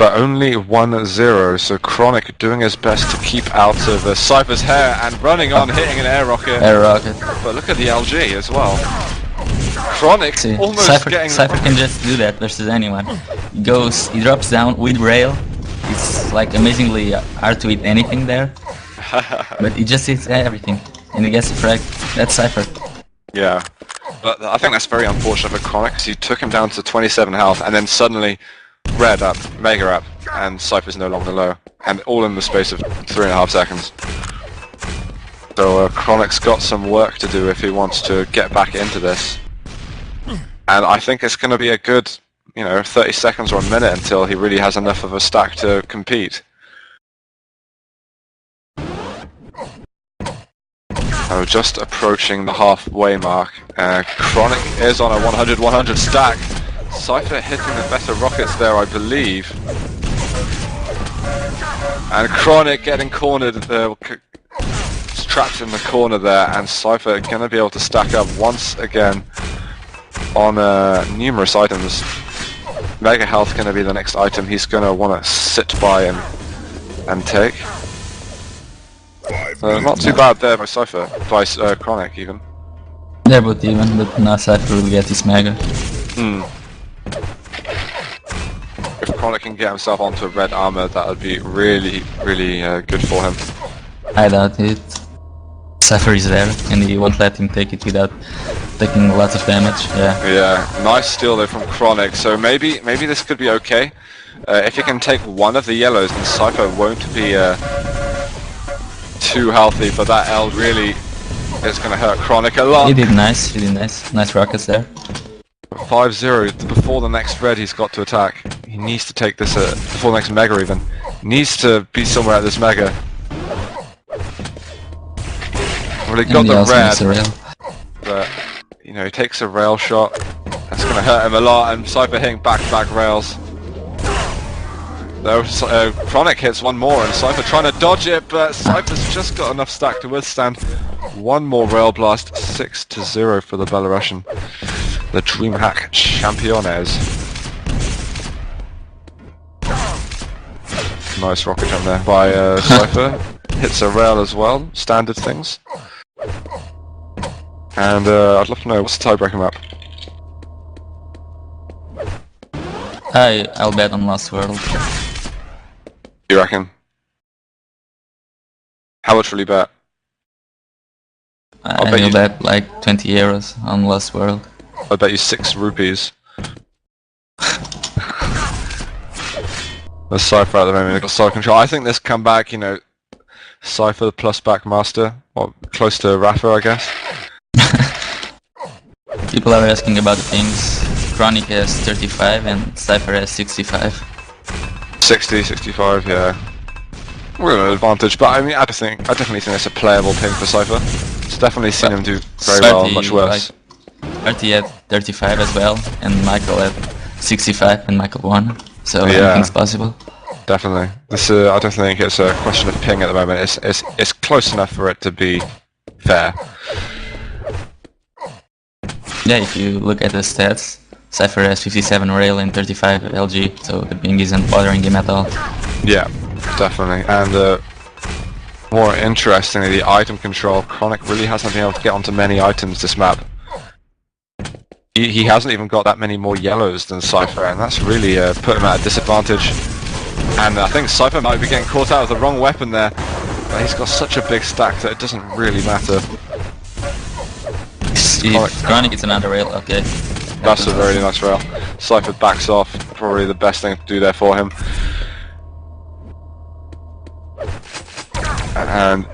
Cypher only 1-0, so Chronic doing his best to keep out of Cypher's hair and running on, hitting an air rocket. Air rocket. But look at the LG as well. Chronic almost Cypher getting... can just do that versus anyone. He drops down with rail. It's like amazingly hard to hit anything there. But he just hits everything. And he gets a frag. That's Cypher. Yeah. But I think that's very unfortunate for Chronic, because he took him down to 27 health, and then suddenly Red up, Mega up, and Cypher's no longer low. And all in the space of 3.5 seconds. So Chronic's got some work to do if he wants to get back into this. And I think it's going to be a good, 30 seconds or a minute until he really has enough of a stack to compete. Oh, just approaching the halfway mark. Chronic is on a 100-100 stack. Cypher hitting the better rockets there, I believe. And Chronic getting cornered there, trapped in the corner there, and Cypher going to be able to stack up once again on numerous items. Mega Health going to be the next item he's going to want to sit by and take. Not too bad there by Cypher, by Chronic even. They're both even, but now Cypher will get his Mega. If Chronic can get himself onto red armor, that would be really, really good for him. I doubt it. Cypher is there, and he won't let him take it without taking lots of damage. Yeah, nice steal though from Chronic. So maybe this could be okay. If he can take one of the yellows, then Cypher won't be too healthy. But that L really is going to hurt Chronic a lot. He did nice. Nice rockets there. 5-0 before the next red he's got to attack. He needs to take this before the next Mega even. Needs to be somewhere at this Mega. Well, he got the red, but he takes a rail shot. That's going to hurt him a lot, and Cypher hitting back-to-back rails. Though Chronic hits one more, and Cypher trying to dodge it, but Cypher's just got enough stack to withstand one more rail blast. 6-0 for the Belarusian, the DreamHack Championes. Nice rocket jump there by Cypher. Hits a rail as well, standard things. And I'd love to know, what's the tiebreaker map? I'll bet on Lost World. You reckon? How much will you bet? I'll bet like 20 euros on Lost World. I bet you 6 rupees. The Cypher at the moment, got side control. I think this comeback, Cypher plus back master, or close to Rafa, I guess. People are asking about the things. Chronic has 35 and Cypher has 65. 60, 65, yeah. We're an advantage, but I definitely think it's a playable ping for Cypher. It's definitely seen him do very well, much worse. Artie had 35 as well, and Michael had 65 and Michael won. So anything's possible. Definitely. I don't think it's a question of ping at the moment. It's close enough for it to be fair. Yeah, if you look at the stats, Cypher has 57 rail and 35 LG, so the ping isn't bothering him at all. Yeah, definitely. And more interestingly, the item control. Chronic really hasn't been able to get onto many items this map. He hasn't even got that many more yellows than Cypher, and that's really put him at a disadvantage. And I think Cypher might be getting caught out with the wrong weapon there. But he's got such a big stack that it doesn't really matter. Chronic gets another rail, okay. That's a very nice rail. Cypher backs off, probably the best thing to do there for him. And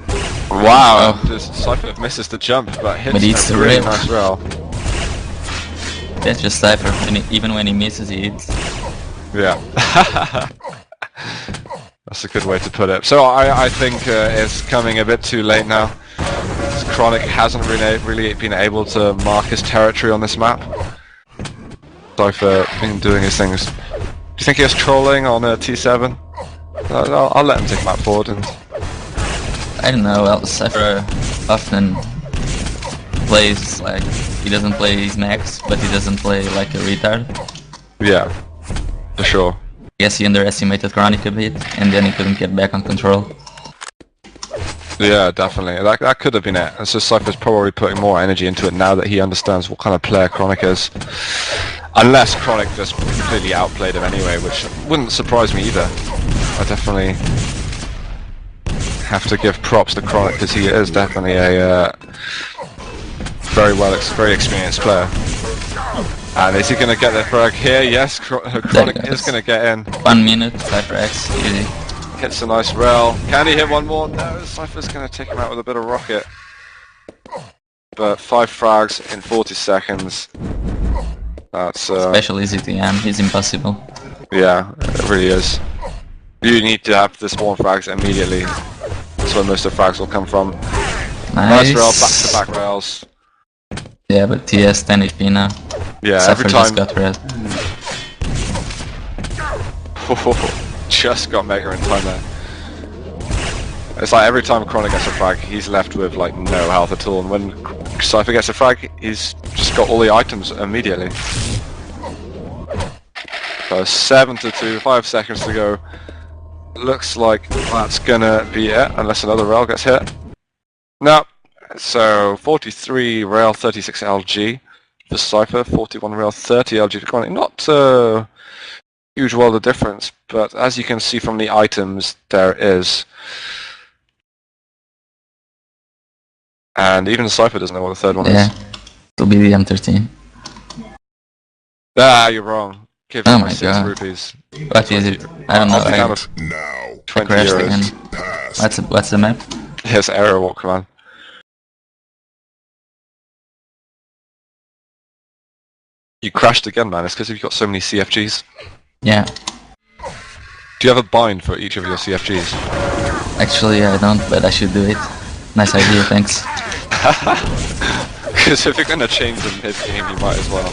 wow, Cypher misses the jump, but hits a really nice rail. That's just Cypher, even when he misses he hits. Yeah. That's a good way to put it. So I think it's coming a bit too late now. Chronic hasn't really been able to mark his territory on this map. Cypher been doing his things. Do you think he was trolling on T7? I'll let him take map forward. And I don't know, well, Cypher often plays like, he doesn't play his max, but he doesn't play like a retard. Yeah, for sure. He guess he underestimated Chronic a bit, and then he couldn't get back on control. Yeah, definitely. That could have been it. And so Cypher's probably putting more energy into it now that he understands what kind of player Chronic is. Unless Chronic just completely outplayed him anyway, which wouldn't surprise me either. I definitely have to give props to Chronic because he is definitely a very experienced player. And is he going to get the frag here? Yes, Chronic is going to get in. 1 minute, 5x, easy. Hits a nice rail. Can he hit one more? No, Cypher's going to take him out with a bit of rocket. But 5 frags in 40 seconds. That's especially ZTM, it's impossible. Yeah, it really is. You need to have the spawn frags immediately. That's where most of the frags will come from. Nice rail, back-to-back rails. Yeah, but TS 10 HP now. Yeah, Cypher every time. just got red. Just got Mega in time there. It's like every time Chronic gets a frag, he's left with like no health at all, and when Cypher gets a frag, he's just got all the items immediately. So 7-2, 5 seconds to go. Looks like that's gonna be it, unless another rail gets hit. No. So 43 rail, 36 LG for Cypher, 41 rail, 30 LG to Chronic. Not huge world of difference, but as you can see from the items, there is. And even Cypher doesn't know what the third one is. Yeah, it'll be the M13. Ah, you're wrong. Give Oh me my 6 god. rupees. What is it? I don't know. I'll be down I to Now, 20 crashed euros. again. What's the map? Here's error walk command. You crashed again, man. It's because you've got so many CFGs. Yeah. Do you have a bind for each of your CFGs? Actually, I don't, but I should do it. Nice idea, thanks. Because if you're going to change them mid-game, you might as well.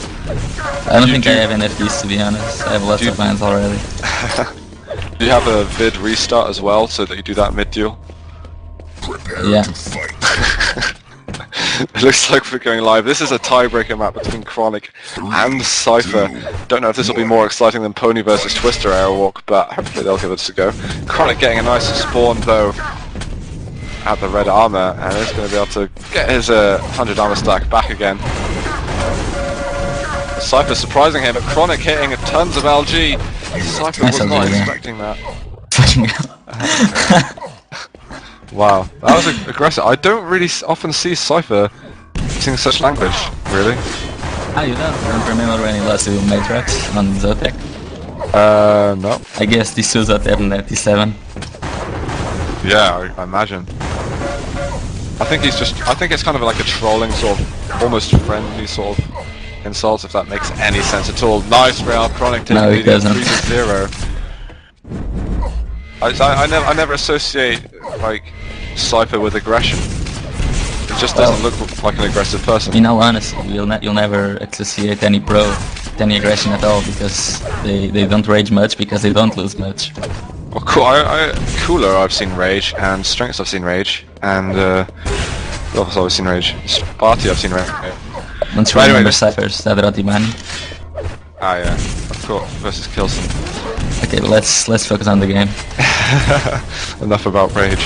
I don't think I have NFTs, to be honest. I have lots of mines already. Do you have a vid restart as well, so that you do that mid-duel? Yeah. It looks like we're going live. This is a tiebreaker map between Chronic and Cypher. Don't know if this will be more exciting than Pony versus Twister Airwalk, but hopefully they'll give it a go. Chronic getting a nice spawn though at the red armor, and he's going to be able to get his 100 armor stack back again. Cypher surprising him, but Chronic hitting tons of LG. Cypher was not expecting that. Wow, that was aggressive. I don't really often see Cypher using such language, really. Ah, you don't remember when he lost to Matrix on Zotac? No. I guess this was at 97. Yeah, I imagine. I think it's kind of like a trolling sort of, almost friendly sort of insult, if that makes any sense at all. Nice rail, Chronic taking it doesn't. 3-0. I never associate like Cypher with aggression. It just doesn't look like an aggressive person. In all honesty, you'll never associate any pro with any aggression at all, because they don't rage much because they don't lose much. Well, cool. Cooler I've seen rage, and Strengths I've seen rage, and also I've seen rage. Sparty I've seen rage. Don't you remember Cypher's Sadrotimani? Ah yeah, of course, versus Kilson. Okay, but let's focus on the game. Enough about rage.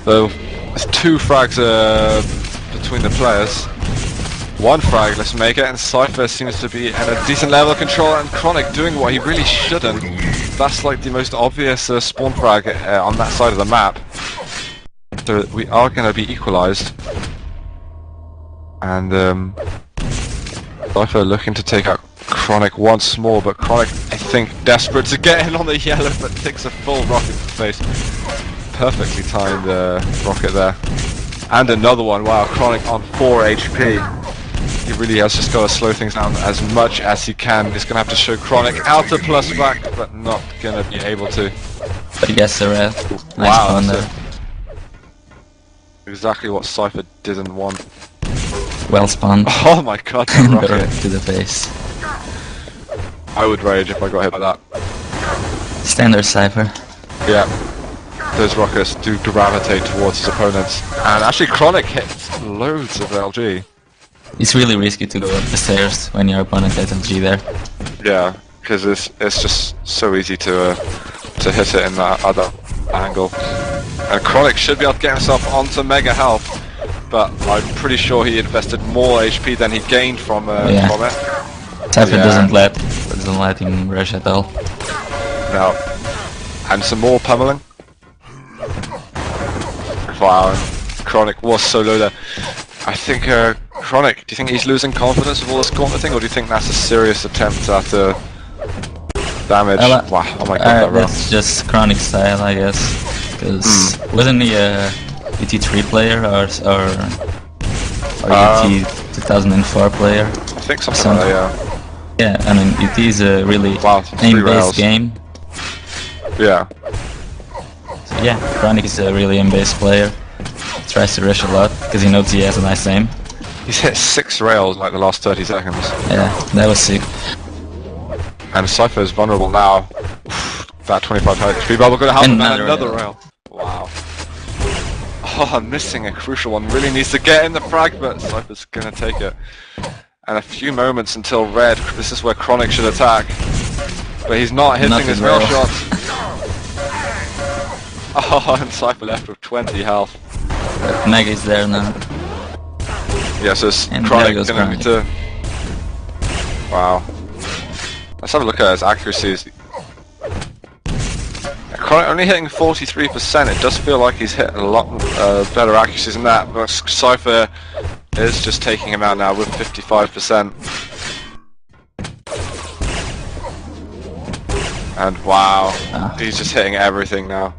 Though, there's 2 frags between the players. 1 frag, let's make it, and Cypher seems to be at a decent level of control, and Chronic doing what he really shouldn't. That's like the most obvious spawn frag on that side of the map. So we are going to be equalized. And Cypher looking to take out Chronic once more, but Chronic, I think, desperate to get in on the yellow, but takes a full rocket to the face. Perfectly timed rocket there. And another one, wow, Chronic on 4 HP. He really has just got to slow things down as much as he can. He's going to have to show Chronic out to plus back, but not going to be able to. But he gets the red. Nice wow, there. Exactly what Cypher didn't want. Well spawned. Oh my god, that rocket. to the face. I would rage if I got hit by that. Standard Cypher. Yeah. Those rockets do gravitate towards his opponents. And actually Chronic hits loads of LG. It's really risky to go up the stairs when your opponent has LG there. Yeah. because it's just so easy to hit it in that other angle. And Chronic should be able to get himself onto mega health, but I'm pretty sure he invested more HP than he gained from it. Cypher doesn't let him rush at all. No. And some more pummeling. Wow, Chronic was so low there. I think Chronic, do you think he's losing confidence with all this gaunting, or do you think that's a serious attempt at damage? Wow, oh my god, that rough. That's just Chronic style, I guess. Because wasn't he a UT3 player or UT 2004 player? I think something like that, yeah. Yeah, I mean, UT is a really aim-based game. Yeah. So yeah, Chronic is a really aim-based player. Tries to rush a lot because he knows he has a nice aim. He's hit 6 rails in like the last 30 seconds. Yeah, that was sick. And Cypher is vulnerable now. That 25 HP bubble gonna help him, and another rail. Wow. Oh, I'm missing a crucial one. Really needs to get in the frag, but Cypher's gonna take it. And a few moments until red. This is where Chronic should attack. But he's not hitting his rail shots. Oh, and Cypher left with 20 health. Mega is there now. Yeah, so it's Chronic gonna need to... Wow. Let's have a look at his accuracies. Chronic only hitting 43%, it does feel like he's hit a lot better accuracies than that, but Cypher is just taking him out now with 55%. And wow, he's just hitting everything now.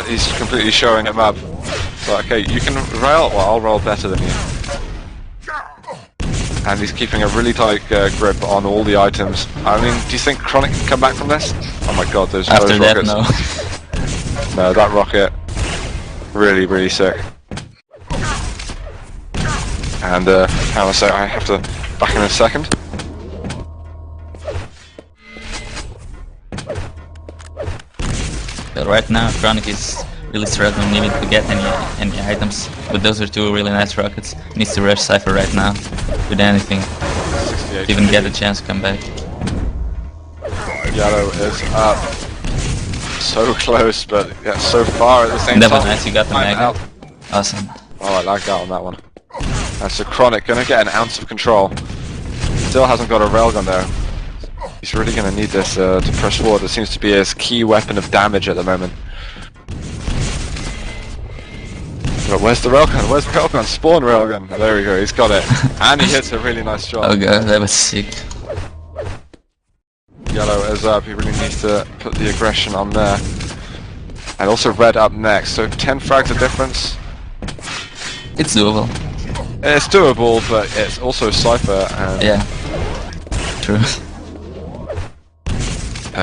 He's completely showing him up. So okay, you can rail, well I'll roll better than you. And he's keeping a really tight grip on all the items. I mean, do you think Chronic can come back from this? Oh my god, those rockets. No. No, that rocket, really, really sick. And hang on a sec, I have to back in a second. But right now, Chronic is really struggling even to get any items. But those are two really nice rockets. Needs to rush Cypher right now with anything. To even get a chance to come back. Yellow is up. So close, but yeah, so far at the same time. That was nice, you got the mega. Awesome. Oh, I lagged out on that one. And so Chronic gonna get an ounce of control. Still hasn't got a railgun there. He's really gonna need this to press forward. It seems to be his key weapon of damage at the moment. But where's the railgun? Where's the railgun? Spawn railgun. There we go, he's got it. And he hits a really nice shot. Oh god, that was sick. Yellow is up, he really needs to put the aggression on there. And also red up next, so 10 frags of difference. It's doable. It's doable, but it's also Cypher and... Yeah. True.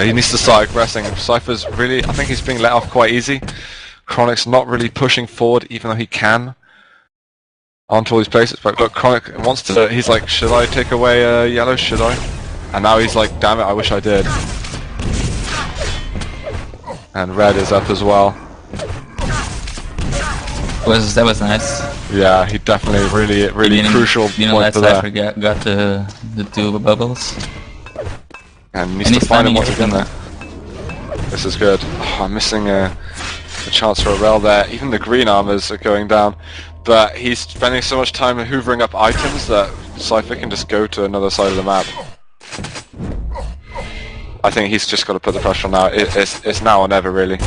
He needs to start aggressing. Cypher's really, I think he's being let off quite easy. Chronic's not really pushing forward, even though he can. Onto all these places, but look, Chronic wants to, he's like, should I take away yellow, should I? And now he's like, damn it, I wish I did. And red is up as well. That was nice. Yeah, he definitely really crucial point for that. Cypher got the two bubbles. And needs to find him once again there. This is good. Oh, I'm missing a chance for a rail there. Even the green armors are going down. But he's spending so much time hoovering up items that Cypher can just go to another side of the map. I think he's just got to put the pressure on now. It's now or never, really.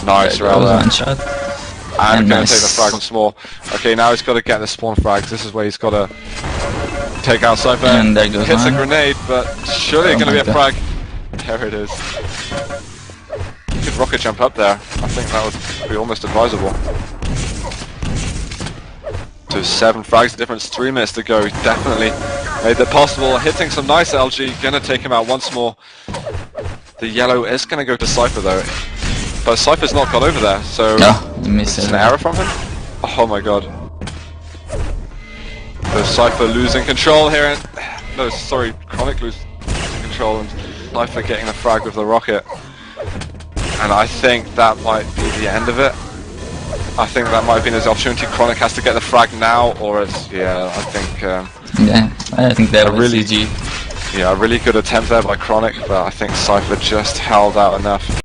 Nice rail there. One shot. And going to take the frag once more. Okay, now he's got to get the spawn frags. This is where he's got to take out Cypher. And there goes Hits a grenade, but surely going to be a frag. There it is. You could rocket jump up there. I think that would be almost advisable. So 7 frags difference, 3 minutes to go. Definitely made that possible. Hitting some nice LG, gonna take him out once more. The yellow is gonna go to Cypher though. But Cypher's not got over there, so it's an error from him? Oh my god. So Cypher losing control here, and no, sorry, Chronic losing control, and Cypher getting the frag with the rocket. And I think that might be the end of it. I think that might have been his opportunity. Chronic has to get the frag now, or it's, yeah, I think... yeah, I think that was really GG. Yeah, a really good attempt there by Chronic, but I think Cypher just held out enough.